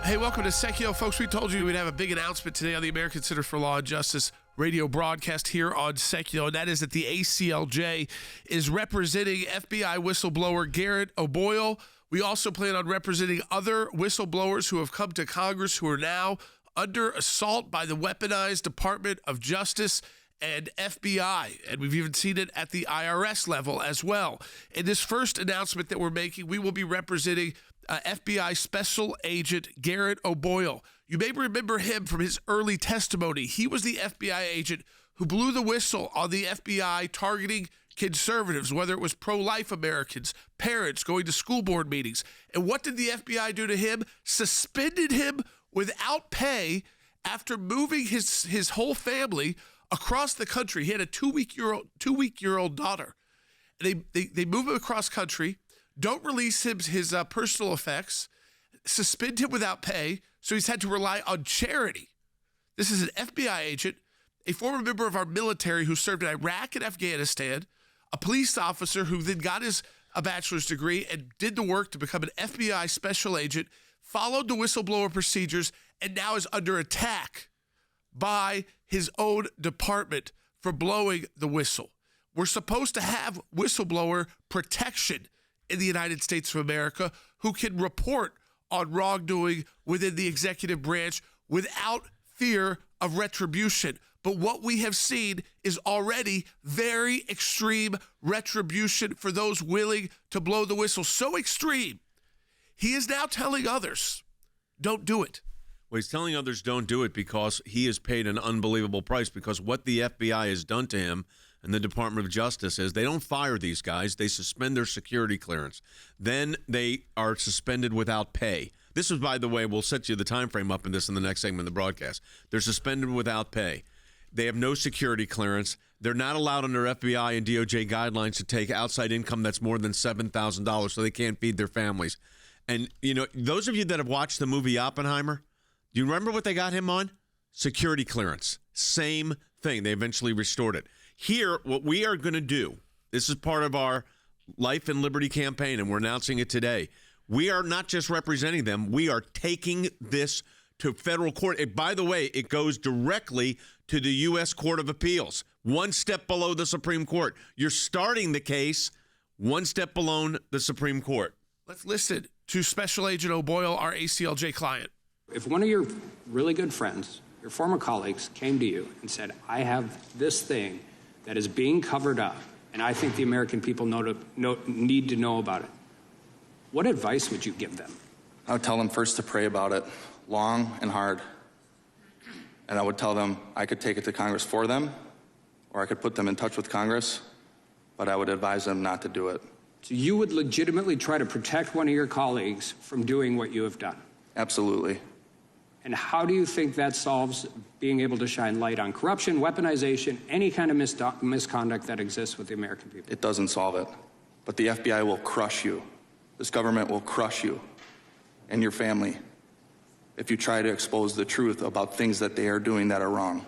Hey, welcome to Sekulow, folks. We told you we'd have a big announcement today on the American Center for Law and Justice radio broadcast here on Sekulow, and that is that the ACLJ is representing FBI whistleblower Garret O'Boyle. We also plan on representing other whistleblowers who have come to Congress who are now under assault by the weaponized Department of Justice and FBI, and we've even seen it at the IRS level as well. In this first announcement that we're making, we will be representing FBI Special Agent Garret O'Boyle. You may remember him from his early testimony. He was the FBI agent who blew the whistle on the FBI targeting conservatives, whether it was pro-life Americans, parents going to school board meetings. And what did the FBI do to him? Suspended him without pay after moving his whole family across the country. He had a two-week-year-old daughter. And they move him across country, don't release his personal effects, suspend him without pay, so he's had to rely on charity. This is an FBI agent, a former member of our military who served in Iraq and Afghanistan, a police officer who then got a bachelor's degree and did the work to become an FBI special agent, followed the whistleblower procedures, and now is under attack by his own department for blowing the whistle. We're supposed to have whistleblower protection in the United States of America who can report on wrongdoing within the executive branch without fear of retribution. But what we have seen is already very extreme retribution for those willing to blow the whistle. So extreme, he is now telling others, don't do it. Well, he's telling others don't do it because he has paid an unbelievable price, because what the FBI has done to him and the Department of Justice is they don't fire these guys. They suspend their security clearance. Then they are suspended without pay. This is, by the way, we'll set you the time frame up in this in the next segment of the broadcast. They're suspended without pay. They have no security clearance. They're not allowed under FBI and DOJ guidelines to take outside income that's more than $7,000, so they can't feed their families. And, you know, those of you that have watched the movie Oppenheimer, do you remember what they got him on? Security clearance. Same thing. They eventually restored it. Here, what we are going to do, this is part of our Life and Liberty campaign, and we're announcing it today. We are not just representing them. We are taking this to federal court. By the way, it goes directly to the U.S. Court of Appeals, one step below the Supreme Court. You're starting the case one step below the Supreme Court. Let's listen to Special Agent O'Boyle, our ACLJ client. If one of your really good friends, your former colleagues, came to you and said, I have this thing that is being covered up, and I think the American people need to know about it, what advice would you give them? I would tell them first to pray about it long and hard. And I would tell them I could take it to Congress for them, or I could put them in touch with Congress, but I would advise them not to do it. So you would legitimately try to protect one of your colleagues from doing what you have done? Absolutely. And how do you think that solves being able to shine light on corruption, weaponization, any kind of misconduct that exists with the American people? It doesn't solve it. But the FBI will crush you. This government will crush you and your family if you try to expose the truth about things that they are doing that are wrong.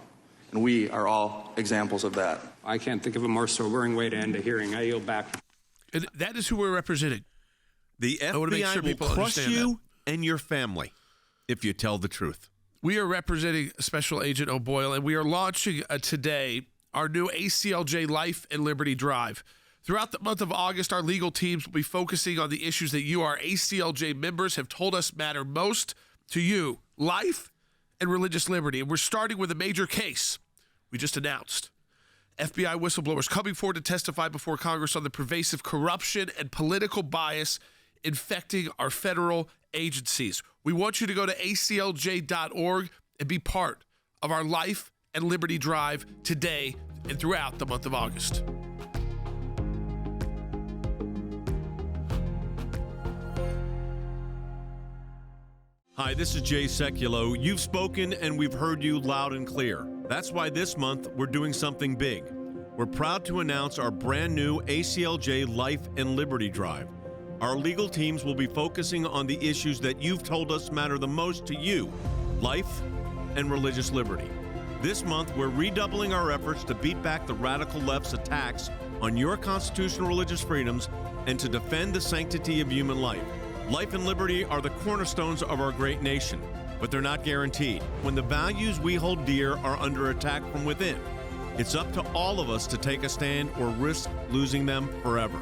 And we are all examples of that. I can't think of a more sobering way to end a hearing. I yield back. And that is who we're representing. The FBI will crush you and your family if you tell the truth. We are representing Special Agent O'Boyle, and we are launching today our new ACLJ Life and Liberty Drive. Throughout the month of August, our legal teams will be focusing on the issues that you, our ACLJ members, have told us matter most to you: life and religious liberty. And we're starting with a major case we just announced. FBI whistleblowers coming forward to testify before Congress on the pervasive corruption and political bias infecting our federal agencies. We want you to go to aclj.org and be part of our Life and Liberty Drive today and throughout the month of August. Hi, this is Jay Sekulow. You've spoken and we've heard you loud and clear. That's why this month we're doing something big. We're proud to announce our brand new ACLJ Life and Liberty Drive. Our legal teams will be focusing on the issues that you've told us matter the most to you: life and religious liberty. This month, we're redoubling our efforts to beat back the radical left's attacks on your constitutional religious freedoms and to defend the sanctity of human life. Life and liberty are the cornerstones of our great nation, but they're not guaranteed. When the values we hold dear are under attack from within, it's up to all of us to take a stand or risk losing them forever.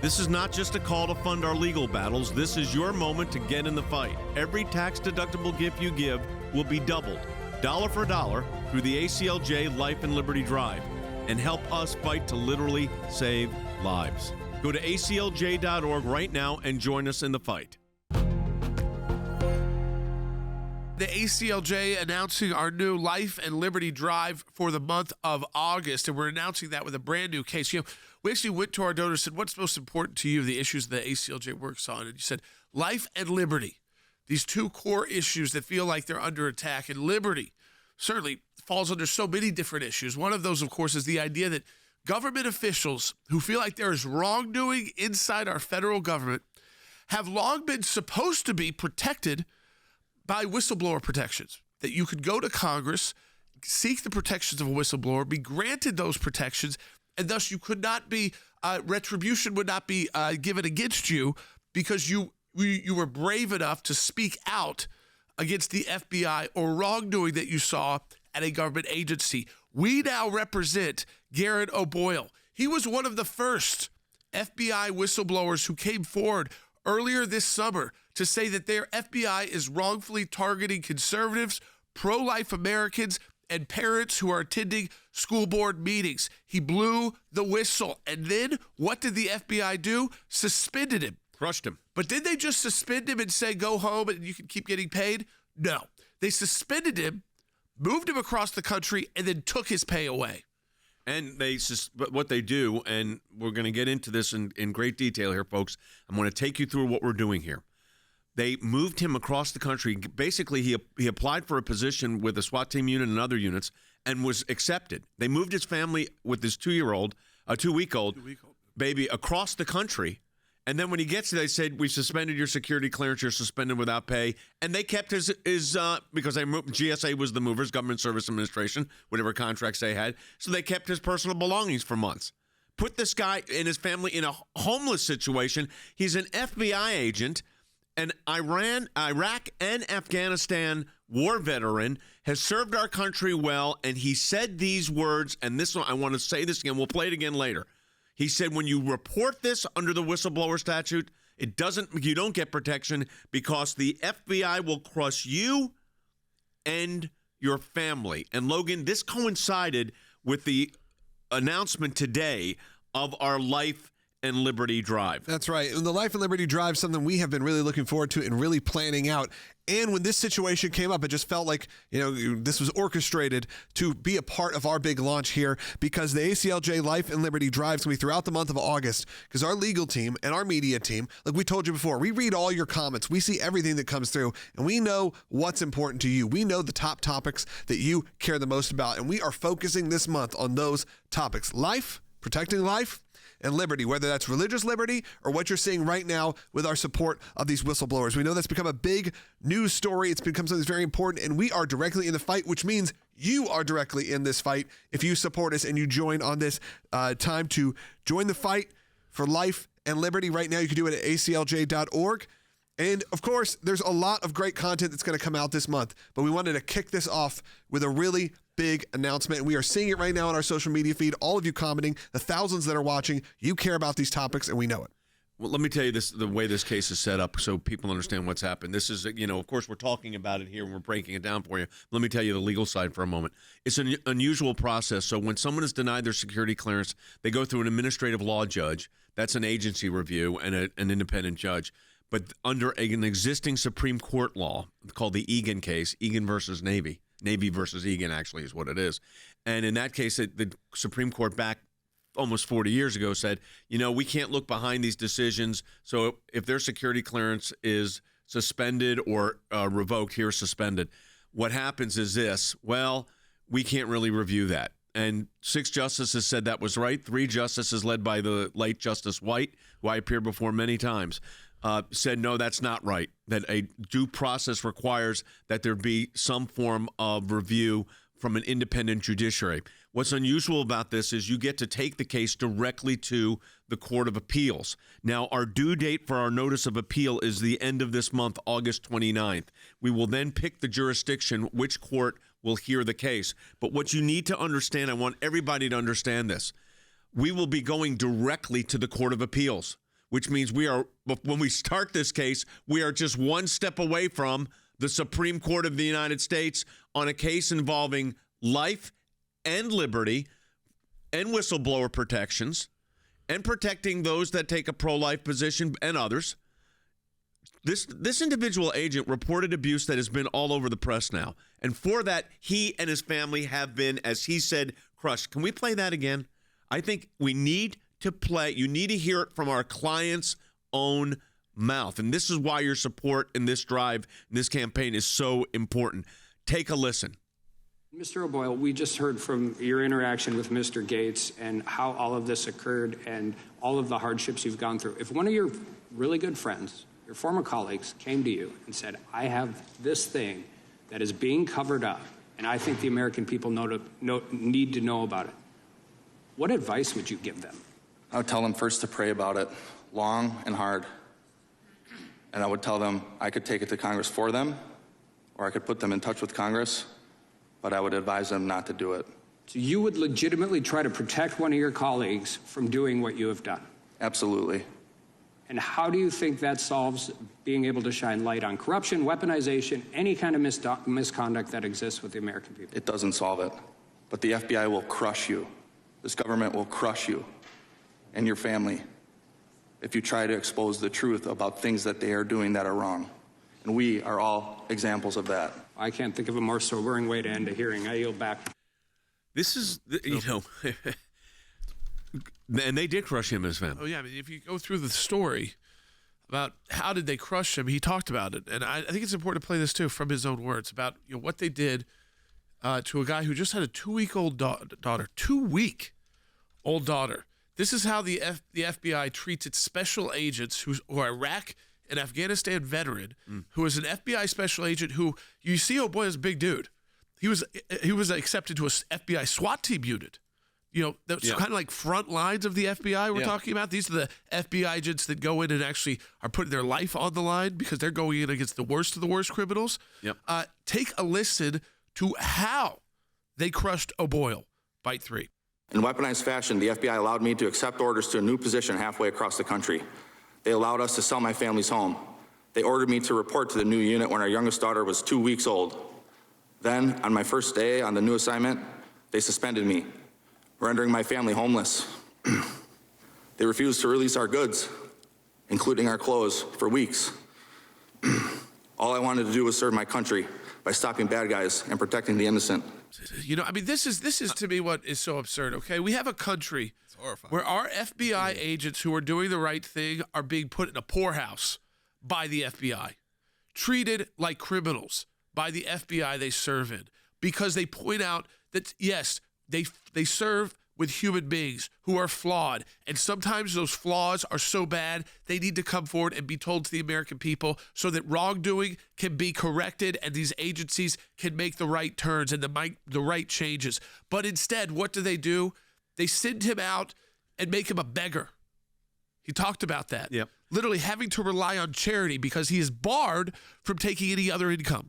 This is not just a call to fund our legal battles. This is your moment to get in the fight. Every tax-deductible gift you give will be doubled, dollar for dollar, through the ACLJ Life and Liberty Drive, and help us fight to literally save lives. Go to aclj.org right now and join us in the fight. The ACLJ announcing our new Life and Liberty Drive for the month of August, and we're announcing that with a brand new case. You know, we actually went to our donors and said, what's most important to you, the issues the ACLJ works on? And you said, life and liberty, these two core issues that feel like they're under attack. And liberty certainly falls under so many different issues. One of those, of course, is the idea that government officials who feel like there is wrongdoing inside our federal government have long been supposed to be protected by whistleblower protections, that you could go to Congress, seek the protections of a whistleblower, be granted those protections, and thus you could not be, retribution would not be given against you because you were brave enough to speak out against the FBI or wrongdoing that you saw at a government agency. We now represent Garret O'Boyle. He was one of the first FBI whistleblowers who came forward earlier this summer to say that their FBI is wrongfully targeting conservatives, pro-life Americans, and parents who are attending school board meetings. He blew the whistle. And then what did the FBI do? Suspended him. Crushed him. But did they just suspend him and say, go home and you can keep getting paid? No. They suspended him, moved him across the country, and then took his pay away. And but what they do, and we're going to get into this in great detail here, folks. I'm going to take you through what we're doing here. They moved him across the country. Basically, he applied for a position with the SWAT team unit and other units and was accepted. They moved his family with his 2-week-old baby across the country. And then when he gets there, they said, we suspended your security clearance. You're suspended without pay. And they kept his because GSA was the movers, Government Service Administration, whatever contracts they had. So they kept his personal belongings for months. Put this guy and his family in a homeless situation. He's an FBI agent, an Iraq and Afghanistan war veteran, has served our country well. And he said these words, and this one, I want to say this again. We'll play it again later. He said, when you report this under the whistleblower statute, you don't get protection because the FBI will crush you and your family. And Logan, this coincided with the announcement today of our Life and Liberty Drive. That's right. And the Life and Liberty Drive is something we have been really looking forward to and really planning out. And when this situation came up, it just felt like, this was orchestrated to be a part of our big launch here, because the ACLJ Life and Liberty Drive is going to be throughout the month of August, because our legal team and our media team, like we told you before, we read all your comments. We see everything that comes through, and we know what's important to you. We know the top topics that you care the most about, and we are focusing this month on those topics. Life, protecting life, and liberty, whether that's religious liberty or what you're seeing right now with our support of these whistleblowers. We know that's become a big news story. It's become something that's very important, and we are directly in the fight, which means you are directly in this fight if you support us and you join on this time to join the fight for life and liberty. Right now, you can do it at aclj.org. And, of course, there's a lot of great content that's going to come out this month, but we wanted to kick this off with a really big announcement. And we are seeing it right now on our social media feed. All of you commenting, the thousands that are watching, you care about these topics, and we know it. Well, let me tell you the way this case is set up so people understand what's happened. This is, of course, we're talking about it here and we're breaking it down for you. Let me tell you the legal side for a moment. It's an unusual process. So when someone is denied their security clearance, they go through an administrative law judge. That's an agency review and an independent judge. But under an existing Supreme Court law called the Egan case, Egan versus Navy versus Egan actually is what it is. And in that case, the Supreme Court back almost 40 years ago said, we can't look behind these decisions. So if their security clearance is suspended or revoked, here's suspended. What happens is this, we can't really review that. And 6 justices said that was right. 3 justices led by the late Justice White, who I appeared before many times, said, no, that's not right, that a due process requires that there be some form of review from an independent judiciary. What's unusual about this is you get to take the case directly to the Court of Appeals. Now, our due date for our notice of appeal is the end of this month, August 29th. We will then pick the jurisdiction, which court will hear the case. But what you need to understand, I want everybody to understand this, we will be going directly to the Court of Appeals, which means when we start this case, we are just one step away from the Supreme Court of the United States on a case involving life and liberty and whistleblower protections and protecting those that take a pro-life position and others. This individual agent reported abuse that has been all over the press now. And for that, he and his family have been, as he said, crushed. Can we play that again? I think we need to play. You need to hear it from our client's own mouth. And this is why your support in this drive, in this campaign is so important. Take a listen. Mr. O'Boyle, we just heard from your interaction with Mr. Gates and how all of this occurred and all of the hardships you've gone through. If one of your really good friends, your former colleagues, came to you and said, I have this thing that is being covered up, and I think the American people need to know about it, what advice would you give them? I would tell them first to pray about it long and hard. And I would tell them I could take it to Congress for them, or I could put them in touch with Congress, but I would advise them not to do it. So you would legitimately try to protect one of your colleagues from doing what you have done? Absolutely. And how do you think that solves being able to shine light on corruption, weaponization, any kind of misconduct that exists with the American people? It doesn't solve it. But the FBI will crush you. This government will crush you and your family if you try to expose the truth about things that they are doing that are wrong. And we are all examples of that. I can't think of a more sobering way to end a hearing. I yield back. This is, and they did crush him and his family. Oh, yeah. I mean, if you go through the story about how did they crush him, he talked about it. And I think it's important to play this, too, from his own words about what they did to a guy who just had a 2-week-old daughter. 2-week-old daughter. This is how the FBI treats its special agents who are Iraq and Afghanistan veteran, who is an FBI special agent who, you see, oh boy, is a big dude. He was accepted to a FBI SWAT team unit. That's kind of like front lines of the FBI we're talking about. These are the FBI agents that go in and actually are putting their life on the line because they're going in against the worst of the worst criminals. Yep. Take a listen to how they crushed O'Boyle. Bite 3. In weaponized fashion, the FBI allowed me to accept orders to a new position halfway across the country. They allowed us to sell my family's home. They ordered me to report to the new unit when our youngest daughter was 2 weeks old. Then, on my first day on the new assignment, they suspended me, rendering my family homeless. They refused to release our goods, including our clothes, for weeks. All I wanted to do was serve my country by stopping bad guys and protecting the innocent. This is to me what is so absurd, okay? We have a country where our FBI agents who are doing the right thing are being put in a poorhouse by the FBI, treated like criminals by the FBI they serve in, because they point out that, yes, they serve with human beings who are flawed, and sometimes those flaws are so bad they need to come forward and be told to the American people so that wrongdoing can be corrected and these agencies can make the right turns and the right changes. But instead, what do? They send him out and make him a beggar. He talked about that. Yep. Literally having to rely on charity because he is barred from taking any other income.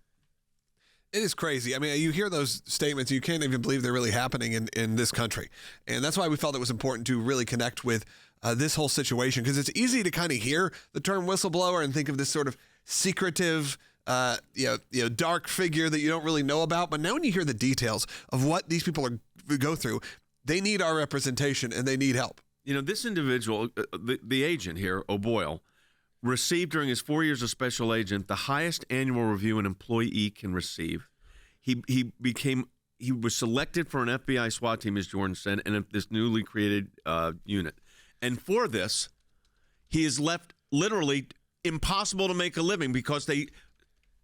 It is crazy. I mean, you hear those statements, you can't even believe they're really happening in this country. And that's why we felt it was important to really connect with this whole situation, because it's easy to kind of hear the term whistleblower and think of this sort of secretive, dark figure that you don't really know about. But now when you hear the details of what these people go through, they need our representation and they need help. This individual, the agent here, O'Boyle, received during his 4 years as special agent the highest annual review an employee can receive. He was selected for an FBI SWAT team, as Jordan said, and this newly created unit. And for this, he is left literally impossible to make a living because they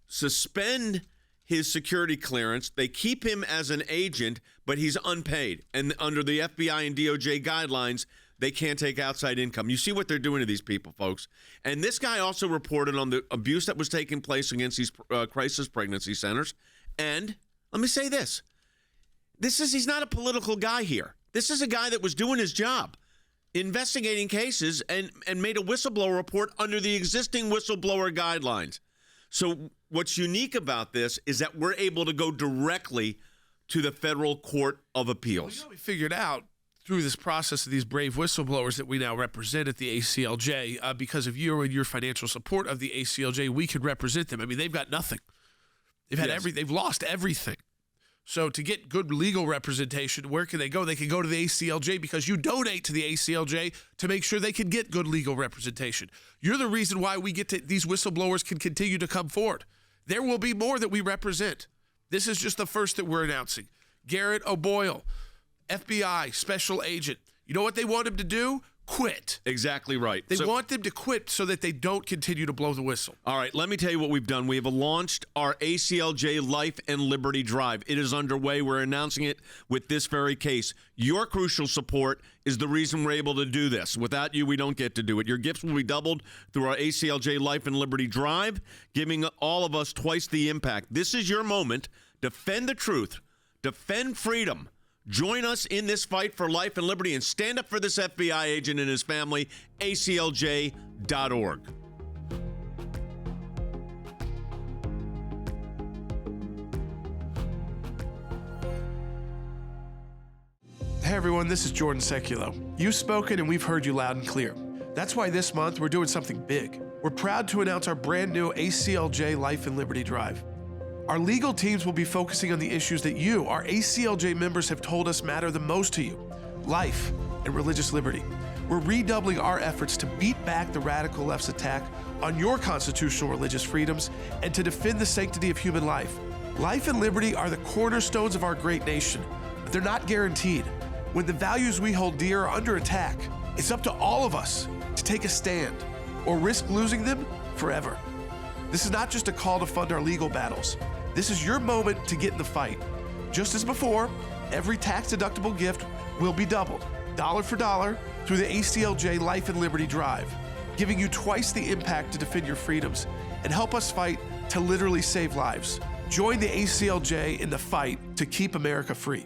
suspend his security clearance. They keep him as an agent, but he's unpaid. And under the FBI and DOJ guidelines, they can't take outside income. You see what they're doing to these people, folks. And this guy also reported on the abuse that was taking place against these crisis pregnancy centers. And let me say this. He's not a political guy here. This is a guy that was doing his job, investigating cases and made a whistleblower report under the existing whistleblower guidelines. So what's unique about this is that we're able to go directly to the Federal Court of Appeals. Well, we figured out through this process of these brave whistleblowers that we now represent at the ACLJ, because of you and your financial support of the ACLJ, we could represent them. I mean, they've got nothing. They've had they've lost everything. So to get good legal representation, where can they go? They can go to the ACLJ because you donate to the ACLJ to make sure they can get good legal representation. You're the reason why these whistleblowers can continue to come forward. There will be more that we represent. This is just the first that we're announcing. Garret O'Boyle, FBI special agent. You know what they want him to do? Quit. Exactly right. They want them to quit so that they don't continue to blow the whistle. All right, let me tell you what we've done. We have launched our ACLJ Life and Liberty Drive. It is underway. We're announcing it with this very case. Your crucial support is the reason we're able to do this. Without you, we don't get to do it. Your gifts will be doubled through our ACLJ Life and Liberty Drive, giving all of us twice the impact. This is your moment. Defend the truth. Defend freedom. Join us in this fight for life and liberty and stand up for this FBI agent and his family, aclj.org. Hey everyone, this is Jordan Sekulow. You've spoken and we've heard you loud and clear. That's why this month we're doing something big. We're proud to announce our brand new ACLJ Life and Liberty Drive. Our legal teams will be focusing on the issues that you, our ACLJ members, have told us matter the most to you: life and religious liberty. We're redoubling our efforts to beat back the radical left's attack on your constitutional religious freedoms and to defend the sanctity of human life. Life and liberty are the cornerstones of our great nation, but they're not guaranteed. When the values we hold dear are under attack, it's up to all of us to take a stand or risk losing them forever. This is not just a call to fund our legal battles. This is your moment to get in the fight. Just as before, every tax-deductible gift will be doubled, dollar for dollar, through the ACLJ Life and Liberty Drive, giving you twice the impact to defend your freedoms and help us fight to literally save lives. Join the ACLJ in the fight to keep America free.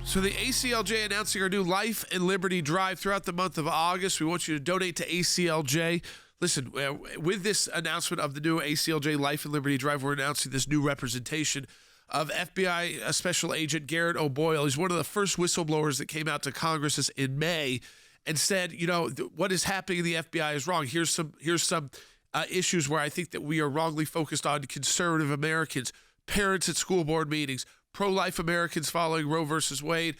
So the ACLJ announcing our new Life and Liberty Drive throughout the month of August. We want you to donate to ACLJ. Listen, with this announcement of the new ACLJ Life and Liberty Drive, we're announcing this new representation of FBI Special Agent Garret O'Boyle. He's one of the first whistleblowers that came out to Congress in May and said, you know, what is happening in the FBI is wrong. Here's some issues where I think that we are wrongly focused on conservative Americans, parents at school board meetings, pro-life Americans following Roe versus Wade,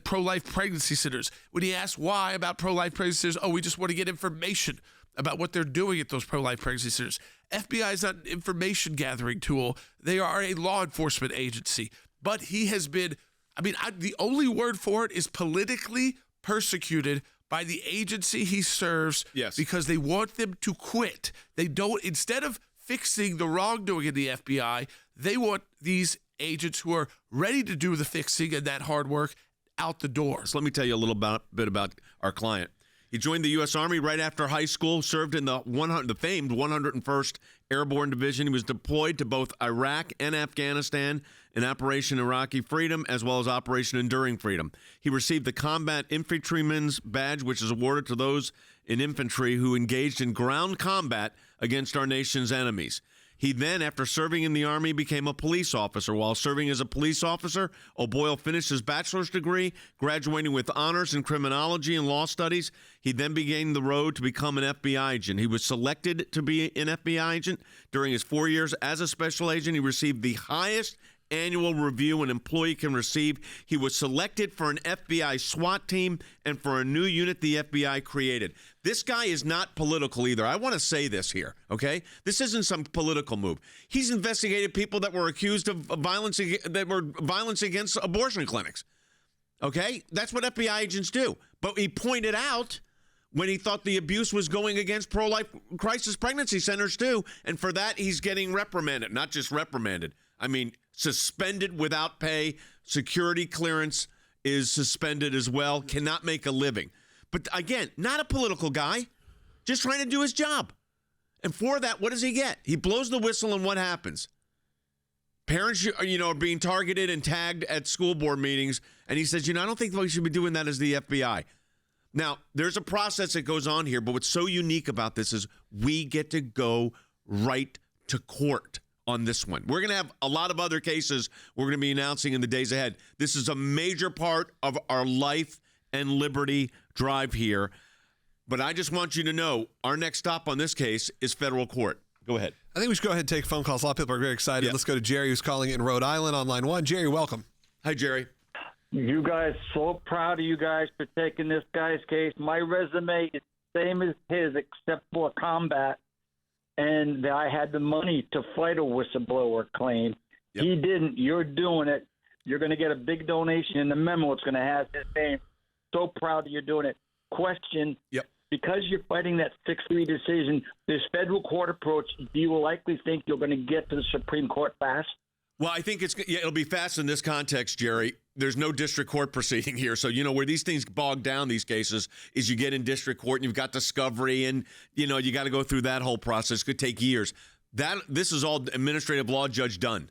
pro-life pregnancy centers. When he asked why about pro-life pregnancy centers, we just want to get information about what they're doing at those pro-life pregnancy centers. FBI is not an information gathering tool. They are a law enforcement agency. But he has been, the only word for it is politically persecuted by the agency he serves. Yes. Because they want them to quit. They don't, instead of fixing the wrongdoing in the FBI, they want these agents who are ready to do the fixing and that hard work out the door. So let me tell you a little bit about our client. He joined the U.S. Army right after high school, served in the famed 101st Airborne Division. He was deployed to both Iraq and Afghanistan in Operation Iraqi Freedom, as well as Operation Enduring Freedom. He received the Combat Infantryman's Badge, which is awarded to those in infantry who engaged in ground combat against our nation's enemies. He then, after serving in the Army, became a police officer. While serving as a police officer, O'Boyle finished his bachelor's degree, graduating with honors in criminology and law studies. He then began the road to become an FBI agent. He was selected to be an FBI agent. During his 4 years as a special agent, he received the highest annual review an employee can receive. He was selected for an FBI SWAT team and for a new unit the FBI created. This guy is not political either. I want to say this here, okay? This isn't some political move. He's investigated people that were accused of violence against abortion clinics, okay? That's what FBI agents do. But he pointed out when he thought the abuse was going against pro-life crisis pregnancy centers too, and for that he's getting reprimanded. Not just reprimanded. Suspended without pay. Security clearance is suspended as well. Cannot make a living. But again, not a political guy, just trying to do his job. And for that, what does he get? He blows the whistle, and what happens? Parents, are being targeted and tagged at school board meetings. And he says, I don't think we should be doing that as the FBI. Now, there's a process that goes on here, but what's so unique about this is we get to go right to court on this one. We're going to have a lot of other cases we're going to be announcing in the days ahead. This is a major part of our life and liberty drive here. But I just want you to know our next stop on this case is federal court. Go ahead. I think we should go ahead and take phone calls. A lot of people are very excited. Yeah. Let's go to Jerry, who's calling in Rhode Island on line 1. Jerry, welcome. Hi, Jerry. You guys, so proud of you guys for taking this guy's case. My resume is the same as his, except for combat. And I had the money to fight a whistleblower claim. Yep. He didn't. You're doing it. You're going to get a big donation in the memo. It's going to have his name. So proud that you're doing it. Question. Yep. Because you're fighting that 6-3 decision, this federal court approach, do you likely think you're going to get to the Supreme Court fast? Well, I think it'll be fast in this context, Jerry. There's no district court proceeding here. So, where these things bog down, these cases, is you get in district court and you've got discovery and, you got to go through that whole process. It could take years. This is all administrative law judge done.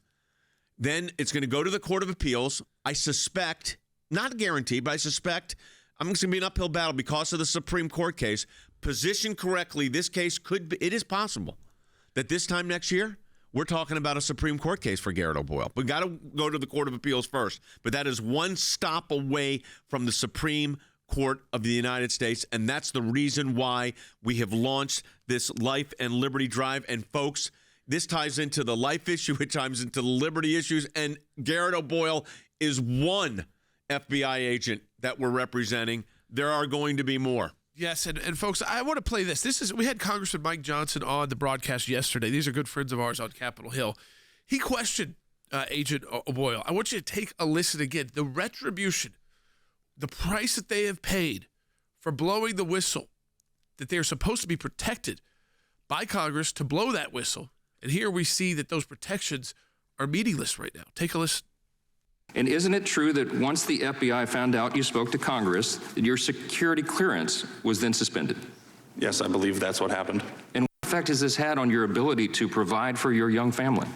Then it's going to go to the Court of Appeals. I suspect, not guaranteed, but I suspect it's going to be an uphill battle because of the Supreme Court case. Positioned correctly, this case it is possible that this time next year, we're talking about a Supreme Court case for Garret O'Boyle. We got to go to the Court of Appeals first, but that is one stop away from the Supreme Court of the United States, and that's the reason why we have launched this Life and Liberty Drive. And folks, this ties into the life issue, it ties into the liberty issues, and Garret O'Boyle is one FBI agent that we're representing. There are going to be more. Yes, and folks, I want to play this. We had Congressman Mike Johnson on the broadcast yesterday. These are good friends of ours on Capitol Hill. He questioned Agent O'Boyle. I want you to take a listen again. The retribution, the price that they have paid for blowing the whistle, that they are supposed to be protected by Congress to blow that whistle. And here we see that those protections are meaningless right now. Take a listen. And isn't it true that once the FBI found out you spoke to Congress, that your security clearance was then suspended? Yes, I believe that's what happened. And what effect has this had on your ability to provide for your young family?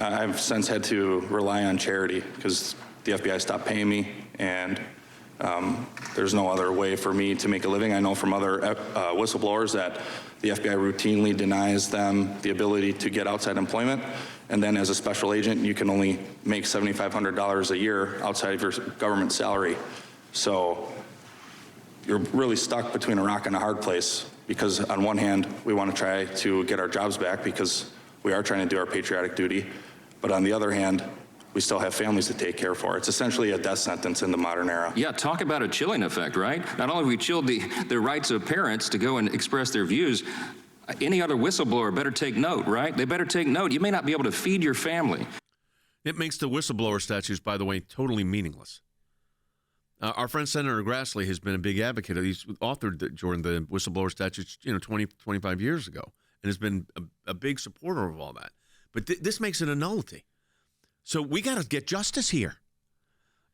I've since had to rely on charity because the FBI stopped paying me, and there's no other way for me to make a living. I know from other whistleblowers that the FBI routinely denies them the ability to get outside employment. And then as a special agent, you can only make $7,500 a year outside of your government salary. So you're really stuck between a rock and a hard place because on one hand, we want to try to get our jobs back because we are trying to do our patriotic duty. But on the other hand, we still have families to take care for. It's essentially a death sentence in the modern era. Yeah, talk about a chilling effect, right? Not only have we chilled the rights of parents to go and express their views, any other whistleblower better take note, right? They better take note. You may not be able to feed your family. It makes the whistleblower statutes, by the way, totally meaningless. Our friend Senator Grassley has been a big advocate. He's authored, Jordan, the whistleblower statutes 20, 25 years ago and has been a big supporter of all that. But this makes it a nullity. So we got to get justice here.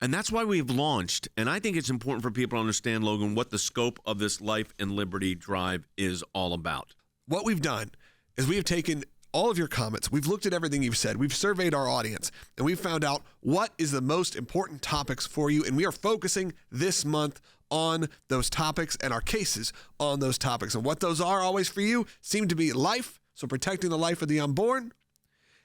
And that's why we've launched, and I think it's important for people to understand, Logan, what the scope of this Life and Liberty Drive is all about. What we've done is we have taken all of your comments. We've looked at everything you've said. We've surveyed our audience, and we've found out what is the most important topics for you. And we are focusing this month on those topics and our cases on those topics. And what those are always for you seem to be life, so protecting the life of the unborn,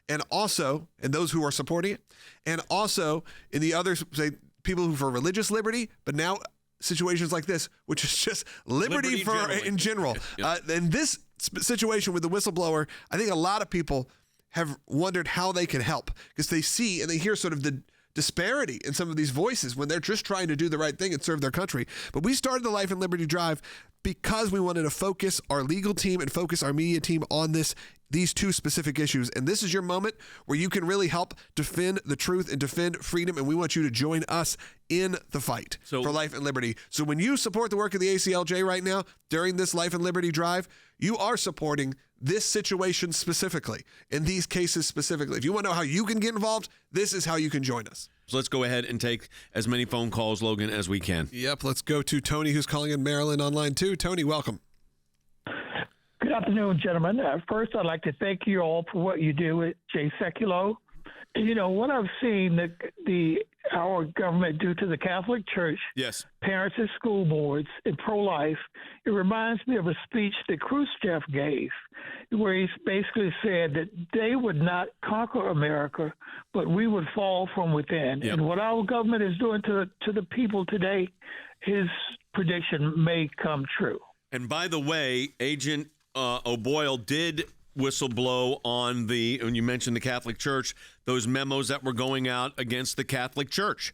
and also, and those who are supporting it, and also in the others, say people who for religious liberty, but now situations like this, which is just liberty for in general. And this situation with the whistleblower, I think a lot of people have wondered how they can help because they see and they hear sort of the disparity in some of these voices when they're just trying to do the right thing and serve their country. But we started the Life and Liberty Drive because we wanted to focus our legal team and focus our media team on these two specific issues. And this is your moment where you can really help defend the truth and defend freedom. And we want you to join us in the fight for life and liberty. So when you support the work of the ACLJ right now during this Life and Liberty Drive, you are supporting this situation specifically, in these cases specifically. If you want to know how you can get involved, this is how you can join us. So let's go ahead and take as many phone calls, Logan, as we can. Yep, let's go to Tony, who's calling in Maryland on line 2. Tony, welcome. Good afternoon, gentlemen. First, I'd like to thank you all for what you do with Jay Sekulow. You know what I've seen our government do to the Catholic Church, Yes. parents at school boards, and pro-life. It reminds me of a speech that Khrushchev gave, where he basically said that they would not conquer America, but we would fall from within. Yep. And what our government is doing to the people today, his prediction may come true. And by the way, Agent O'Boyle did whistleblow on when you mentioned the Catholic Church, those memos that were going out against the Catholic Church.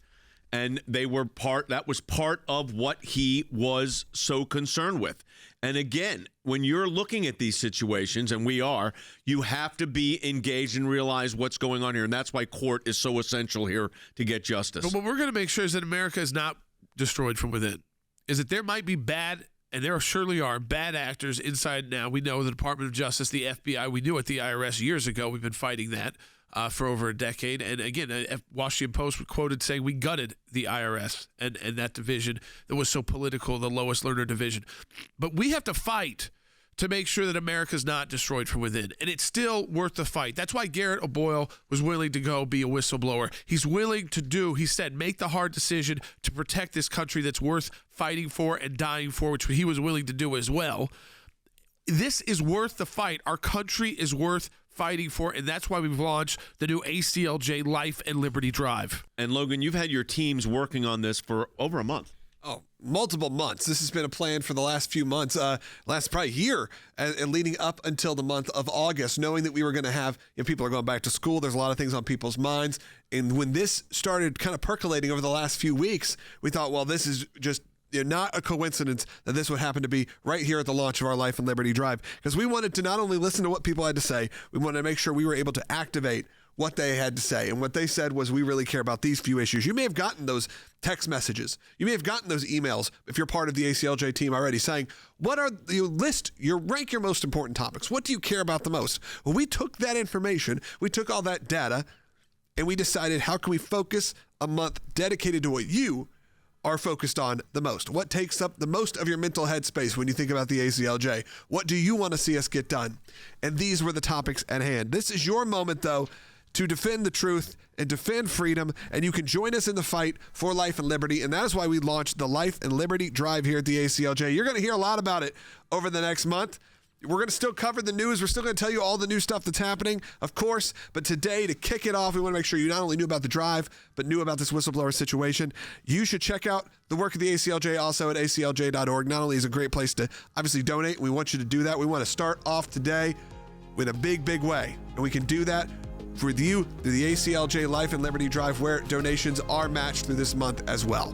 And that was part of what he was so concerned with. And again, when you're looking at these situations, and we are, you have to be engaged and realize what's going on here. And that's why court is so essential here to get justice. But what we're going to make sure is that America is not destroyed from within, is that there might be bad, and there surely are bad actors inside now. We know the Department of Justice, the FBI. We knew it, the IRS years ago. We've been fighting that for over a decade. And again, Washington Post quoted saying we gutted the IRS and that division that was so political, the lowest learner division. But we have to fight to make sure that America's not destroyed from within. And it's still worth the fight. That's why Garret O'Boyle was willing to go be a whistleblower. He's willing to he said, make the hard decision to protect this country that's worth fighting for and dying for, which he was willing to do as well. This is worth the fight. Our country is worth fighting for, and that's why we've launched the new ACLJ Life and Liberty Drive. And Logan, you've had your teams working on this for over a month. Oh, multiple months. This has been a plan for the last few months, last probably year, and leading up until the month of August, knowing that we were going to have, people are going back to school. There's a lot of things on people's minds. And when this started kind of percolating over the last few weeks, we thought, well, this is just not a coincidence that this would happen to be right here at the launch of our Life and Liberty Drive, because we wanted to not only listen to what people had to say, we wanted to make sure we were able to activate what they had to say. And what they said was, we really care about these few issues. You may have gotten those text messages. You may have gotten those emails if you're part of the ACLJ team already, saying, what are rank your most important topics? What do you care about the most? Well, we took that information, we took all that data, and we decided, how can we focus a month dedicated to what you are focused on the most? What takes up the most of your mental headspace when you think about the ACLJ? What do you want to see us get done? And these were the topics at hand. This is your moment, though, to defend the truth and defend freedom, and you can join us in the fight for life and liberty, and that is why we launched the Life and Liberty Drive here at the ACLJ. You're going to hear a lot about it over the next month. We're going to still cover the news. We're still going to tell you all the new stuff that's happening, of course, but today, to kick it off, we want to make sure you not only knew about the drive, but knew about this whistleblower situation. You should check out the work of the ACLJ also at aclj.org. Not only is it a great place to obviously donate, we want you to do that. We want to start off today in a big, big way, and we can do that for you through the ACLJ Life and Liberty Drive, where donations are matched through this month as well.